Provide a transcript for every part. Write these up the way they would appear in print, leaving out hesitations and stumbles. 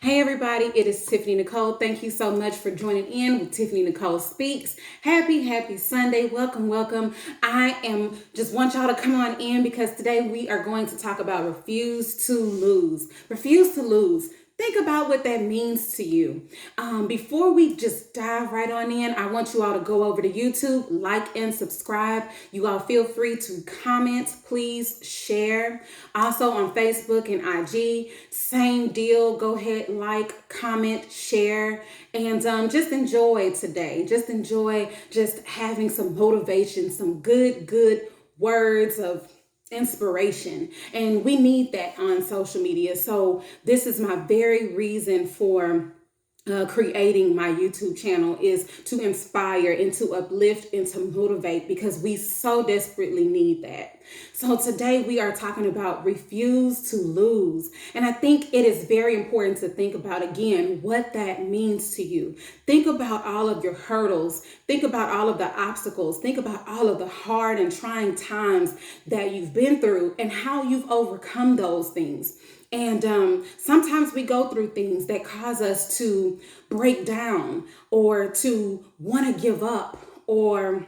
Hey everybody, it is Tiffany Nicole. Thank you so much for joining in with Tiffany Nicole Speaks. Happy Sunday. Welcome. I am just want y'all to come on in because today we are going to talk about refuse to lose. Refuse to lose. Think about what that means to you. Before we just dive right on in, I want you all to go over to YouTube, like and subscribe. You all feel free to comment, please share. Also on Facebook and IG, same deal. Go ahead, like, comment, share, and just enjoy today. Just enjoy just having some motivation, some good words of inspiration, and we need that on social media. So this is my very reason for creating my YouTube channel, is to inspire and to uplift and to motivate, because we so desperately need that. So today we are talking about refuse to lose. And I think it is very important to think about, again, what that means to you. Think about all of your hurdles. Think about all of the obstacles. Think about all of the hard and trying times that you've been through and how you've overcome those things. And sometimes we go through things that cause us to break down or to want to give up, or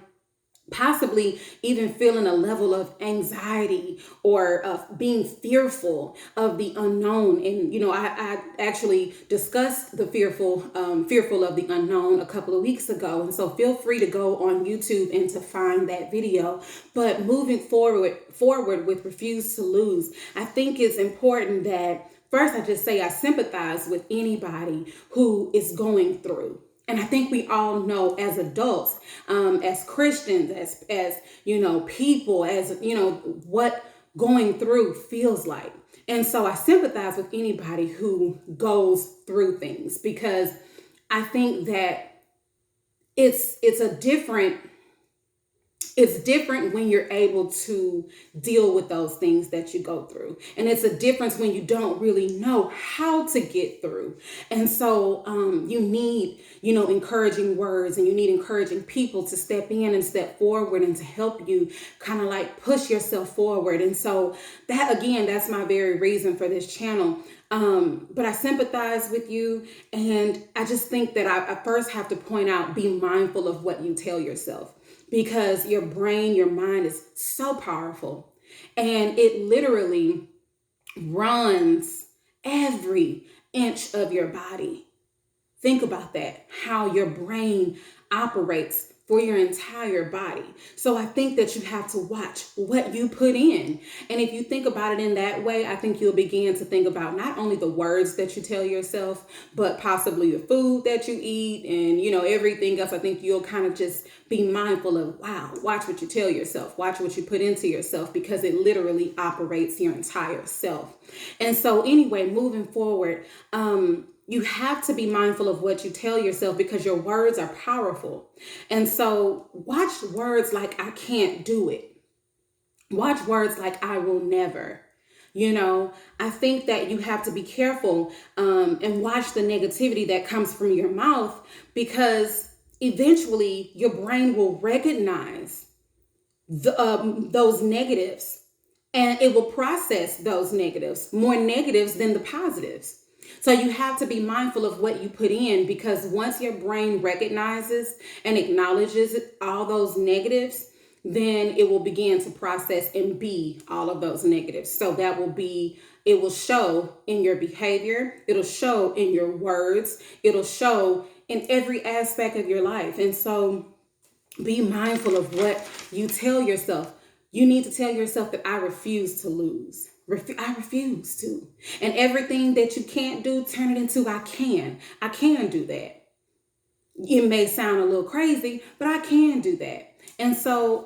possibly even feeling a level of anxiety or of being fearful of the unknown. And I actually discussed the fearful of the unknown a couple of weeks ago, and so feel free to go on YouTube and to find that video. But moving forward with refuse to lose, I think it's important that first I just say I sympathize with anybody who is going through. And I think we all know, as adults, as Christians, as people, as what going through feels like. And so I sympathize with anybody who goes through things, because I think that it's different when you're able to deal with those things that you go through. And it's a difference when you don't really know how to get through. And so you need, encouraging words, and you need encouraging people to step in and step forward and to help you kind of like push yourself forward. And so that's my very reason for this channel. But I sympathize with you. And I just think that I first have to point out, be mindful of what you tell yourself. Because your brain, your mind is so powerful, and it literally runs every inch of your body. Think about that, how your brain operates for your entire body. So I think that you have to watch what you put in. And if you think about it in that way, I think you'll begin to think about not only the words that you tell yourself, but possibly the food that you eat and, everything else. I think you'll kind of just be mindful of, watch what you tell yourself, watch what you put into yourself, because it literally operates your entire self. And so anyway, moving forward, you have to be mindful of what you tell yourself, because your words are powerful. And so watch words like I can't do it. Watch words like I will never. I think that you have to be careful and watch the negativity that comes from your mouth, because eventually your brain will recognize those negatives, and it will process those negatives, more negatives than the positives. So you have to be mindful of what you put in, because once your brain recognizes and acknowledges all those negatives, then it will begin to process and be all of those negatives. So it will show in your behavior, it'll show in your words, it'll show in every aspect of your life. And so be mindful of what you tell yourself. You need to tell yourself that I refuse to lose. I refuse to. And everything that you can't do, turn it into I can. I can do that. It may sound a little crazy, but I can do that. And so,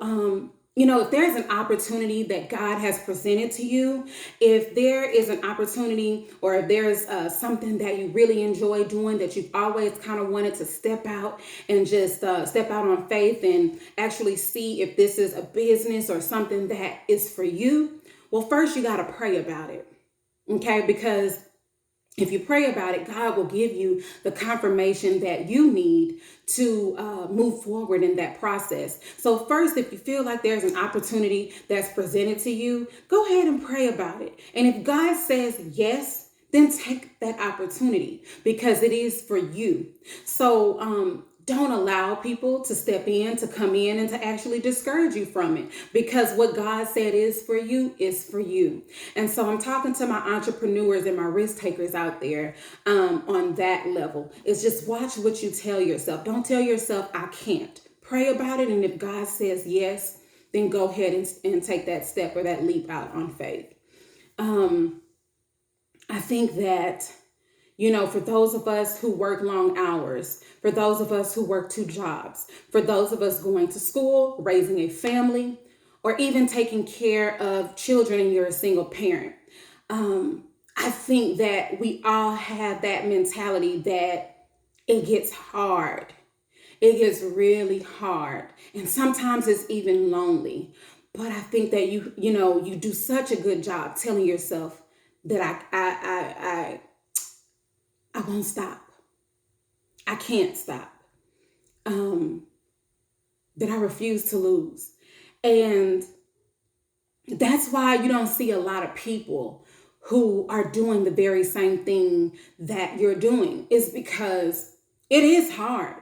if there's an opportunity that God has presented to you, if there is an opportunity, or if there's something that you really enjoy doing, that you've always kind of wanted to step out and just step out on faith and actually see if this is a business or something that is for you, well, first you got to pray about it. Okay? Because if you pray about it, God will give you the confirmation that you need to move forward in that process. So first, if you feel like there's an opportunity that's presented to you, go ahead and pray about it. And if God says yes, then take that opportunity because it is for you. So don't allow people to step in, to come in, and to actually discourage you from it, because what God said is for you is for you. And so I'm talking to my entrepreneurs and my risk takers out there on that level. It's just watch what you tell yourself. Don't tell yourself, I can't. Pray about it. And if God says yes, then go ahead and take that step or that leap out on faith. I think that, for those of us who work long hours, for those of us who work two jobs, for those of us going to school, raising a family, or even taking care of children and you're a single parent, I think that we all have that mentality that it gets hard. It gets really hard. And sometimes it's even lonely. But I think that you do such a good job telling yourself that I won't stop. I can't stop. That I refuse to lose. And that's why you don't see a lot of people who are doing the very same thing that you're doing. It's because it is hard,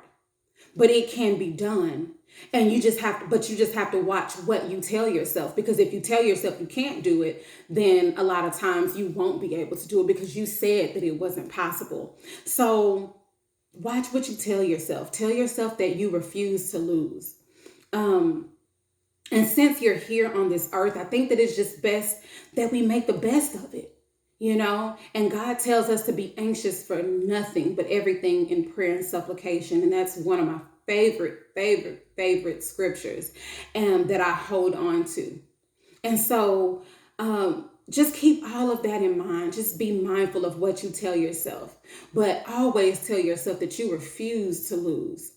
but it can be done. And you just have to watch what you tell yourself, because if you tell yourself you can't do it, then a lot of times you won't be able to do it because you said that it wasn't possible. So watch what you tell yourself. Tell yourself that you refuse to lose. And since you're here on this earth, I think that it's just best that we make the best of it. And God tells us to be anxious for nothing, but everything in prayer and supplication. And that's one of my favorite scriptures that I hold on to. And so just keep all of that in mind. Just be mindful of what you tell yourself, but always tell yourself that you refuse to lose.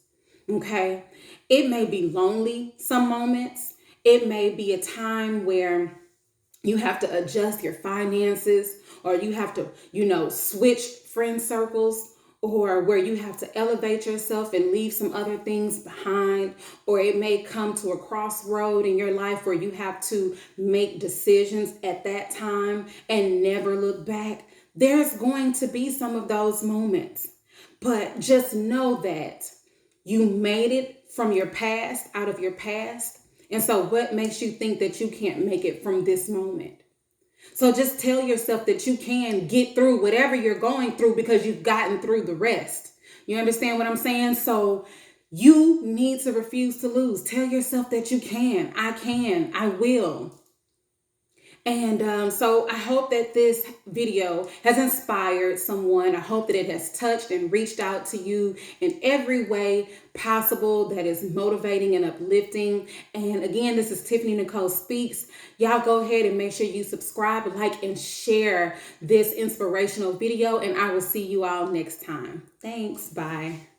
Okay. It may be lonely some moments. It may be a time where you have to adjust your finances, or you have to, switch friend circles, or where you have to elevate yourself and leave some other things behind. Or it may come to a crossroad in your life where you have to make decisions at that time and never look back. There's going to be some of those moments, but just know that you made it from your past, out of your past. And so what makes you think that you can't make it from this moment? So just tell yourself that you can get through whatever you're going through because you've gotten through the rest. You understand what I'm saying? So you need to refuse to lose. Tell yourself that you can, I will. And so I hope that this video has inspired someone. I hope that it has touched and reached out to you in every way possible that is motivating and uplifting. And again, this is Tiffany Nicole Speaks. Y'all go ahead and make sure you subscribe, like, and share this inspirational video. And I will see you all next time. Thanks. Bye.